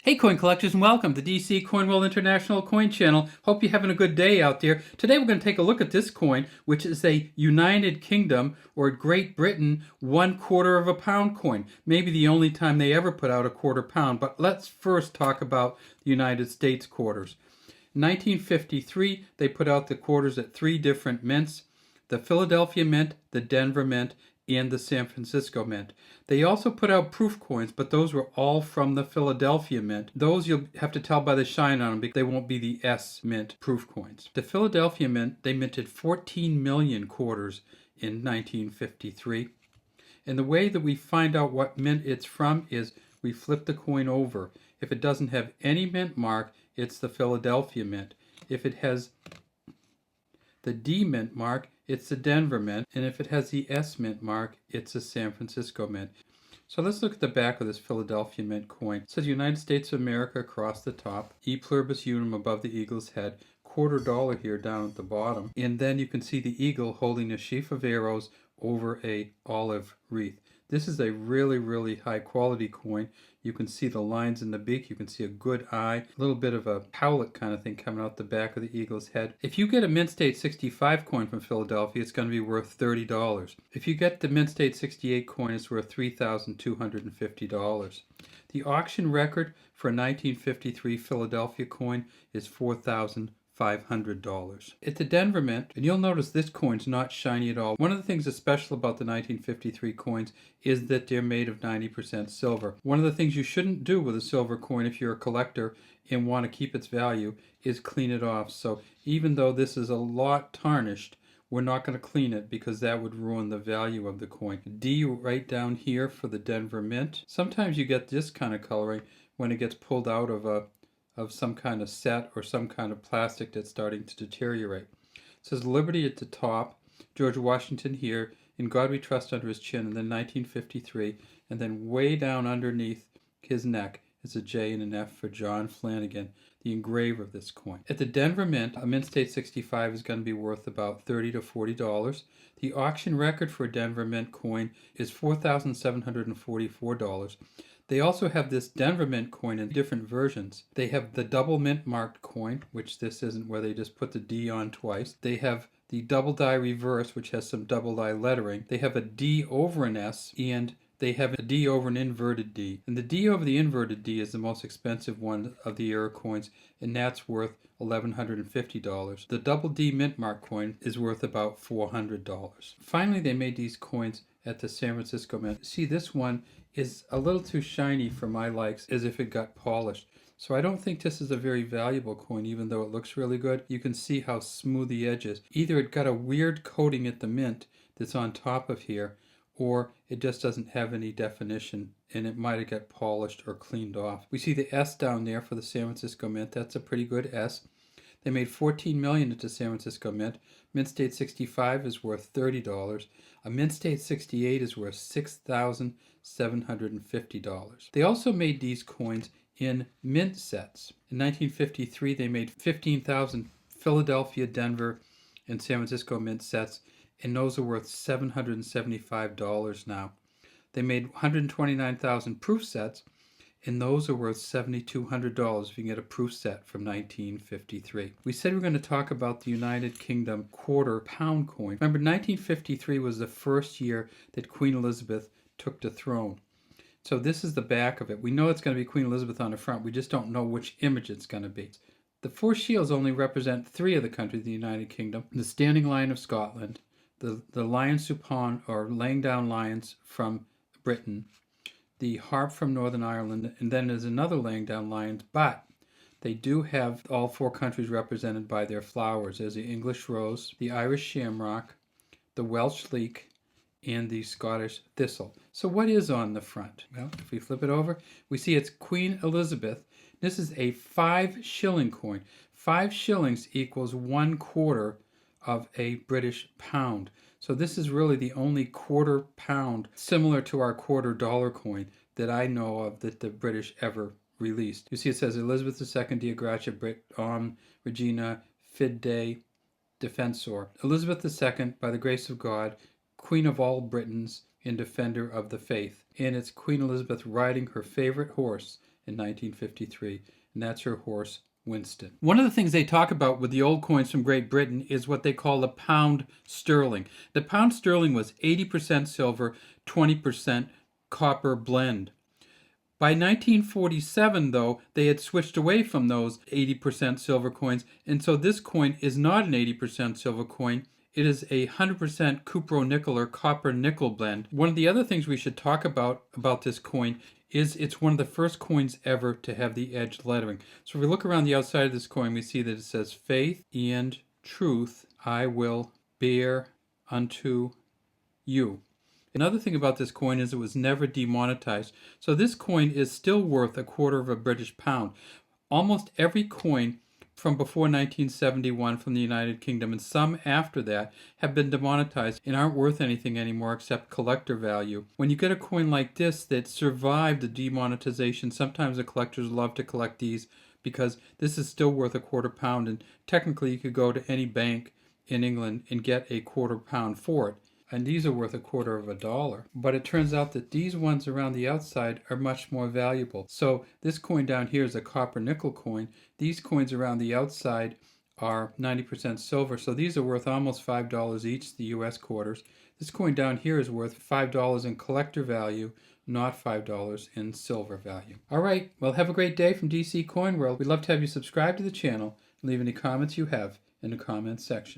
Hey coin collectors, and welcome to DC Coin World International Coin Channel. Hope you're having a good day out there. Today we're going to take a look at this coin, which is a United Kingdom or Great Britain 1/4 of a pound coin. Maybe the only time they ever put out a quarter pound, but let's first talk about the United States quarters. In 1953, they put out the quarters at three different mints: the Philadelphia Mint, the Denver Mint, and the San Francisco Mint. They also put out proof coins, but those were all from the Philadelphia Mint. Those you'll have to tell by the shine on them because they won't be the S Mint proof coins. The Philadelphia Mint, they minted 14 million quarters in 1953. And the way that we find out what mint it's from is we flip the coin over. If it doesn't have any mint mark, it's the Philadelphia Mint. If it has the D Mint mark, it's the Denver Mint, and if it has the S Mint mark, it's the San Francisco Mint. So let's look at the back of this Philadelphia Mint coin. It says United States of America across the top, E Pluribus Unum above the eagle's head, $quarter here down at the bottom, and then you can see the eagle holding a sheaf of arrows over a olive wreath. This is a really high quality coin. You can see the lines in the beak. You can see a good eye, a little bit of a howlet kind of thing coming out the back of the eagle's head. If you get a Mint State 65 coin from Philadelphia, it's going to be worth $30. If you get the Mint State 68 coin, it's worth $3,250. The auction record for a 1953 Philadelphia coin is $4,500. At the Denver Mint, and you'll notice this coin's not shiny at all. One of the things that's special about the 1953 coins is that they're made of 90% silver. One of the things you shouldn't do with a silver coin if you're a collector and want to keep its value is clean it off. So even though this is a lot tarnished, we're not going to clean it because that would ruin the value of the coin. D right down here for the Denver Mint. Sometimes you get this kind of coloring when it gets pulled out of some kind of set or some kind of plastic that's starting to deteriorate. It says Liberty at the top, George Washington here, In God We Trust under his chin, and then 1953, and then way down underneath his neck is a J and an F for John Flanagan, the engraver of this coin. At the Denver Mint, a Mint State 65 is going to be worth about $30 to $40. The auction record for a Denver Mint coin is $4,744. They also have this Denver Mint coin in different versions. They have the double mint marked coin, which this isn't, where they just put the D on twice. They have the double die reverse, which has some double die lettering. They have a D over an S, and they have a D over an inverted D. And the D over the inverted D is the most expensive one of the era coins, and that's worth $1,150. The double D mint mark coin is worth about $400. Finally, they made these coins at the San Francisco Mint. See, this one is a little too shiny for my likes, as if it got polished. So I don't think this is a very valuable coin, even though it looks really good. You can see how smooth the edge is. Either it got a weird coating at the mint that's on top of here, or it just doesn't have any definition and it might have got polished or cleaned off. We see the S down there for the San Francisco Mint. That's a pretty good S. They made 14 million at the San Francisco Mint. Mint State 65 is worth $30. A Mint State 68 is worth $6,750. They also made these coins in mint sets. In 1953, they made 15,000 Philadelphia, Denver, and San Francisco mint sets, and those are worth $775 now. They made 129,000 proof sets, and those are worth $7,200 if you can get a proof set from 1953. We said we were going to talk about the United Kingdom quarter pound coin. Remember, 1953 was the first year that Queen Elizabeth took the throne. So this is the back of it. We know it's going to be Queen Elizabeth on the front. We just don't know which image it's going to be. The four shields only represent three of the countries of the United Kingdom: the Standing Lion of Scotland, the Lion Supine, or laying down lions, from Britain, the harp from Northern Ireland, and then there's another laying down lions, but they do have all four countries represented by their flowers. There's the English rose, the Irish shamrock, the Welsh leek, and the Scottish thistle. So what is on the front? Well, if we flip it over, we see it's Queen Elizabeth. This is a 5 shilling coin. 5 shillings equals 1/4 of a British pound. So this is really the only quarter pound similar to our $quarter coin that I know of that the British ever released. You see it says Elizabeth II, Dea Gratia Brit Regina Fide Defensor. Elizabeth II, by the grace of God, Queen of all Britons and defender of the faith. And it's Queen Elizabeth riding her favorite horse in 1953, and that's her horse, Winston. One of the things they talk about with the old coins from Great Britain is what they call the pound sterling. The pound sterling was 80% silver, 20% copper blend. By 1947, though, they had switched away from those 80% silver coins, and so this coin is not an 80% silver coin. It is a 100% cupro-nickel or copper-nickel blend. One of the other things we should talk about this coin is it's one of the first coins ever to have the edged lettering. So if we look around the outside of this coin, we see that it says, "Faith and truth I will bear unto you." Another thing about this coin is it was never demonetized. So this coin is still worth a quarter of a British pound. Almost every coin from before 1971 from the United Kingdom and some after that have been demonetized and aren't worth anything anymore except collector value. When you get a coin like this that survived the demonetization, sometimes the collectors love to collect these because this is still worth a quarter pound, and technically you could go to any bank in England and get a quarter pound for it. And these are worth a quarter of a dollar. But it turns out that these ones around the outside are much more valuable. So this coin down here is a copper nickel coin. These coins around the outside are 90% silver. So these are worth almost $5 each, the US quarters. This coin down here is worth $5 in collector value, not $5 in silver value. All right, well, have a great day from DC Coin World. We'd love to have you subscribe to the channel and leave any comments you have in the comments section.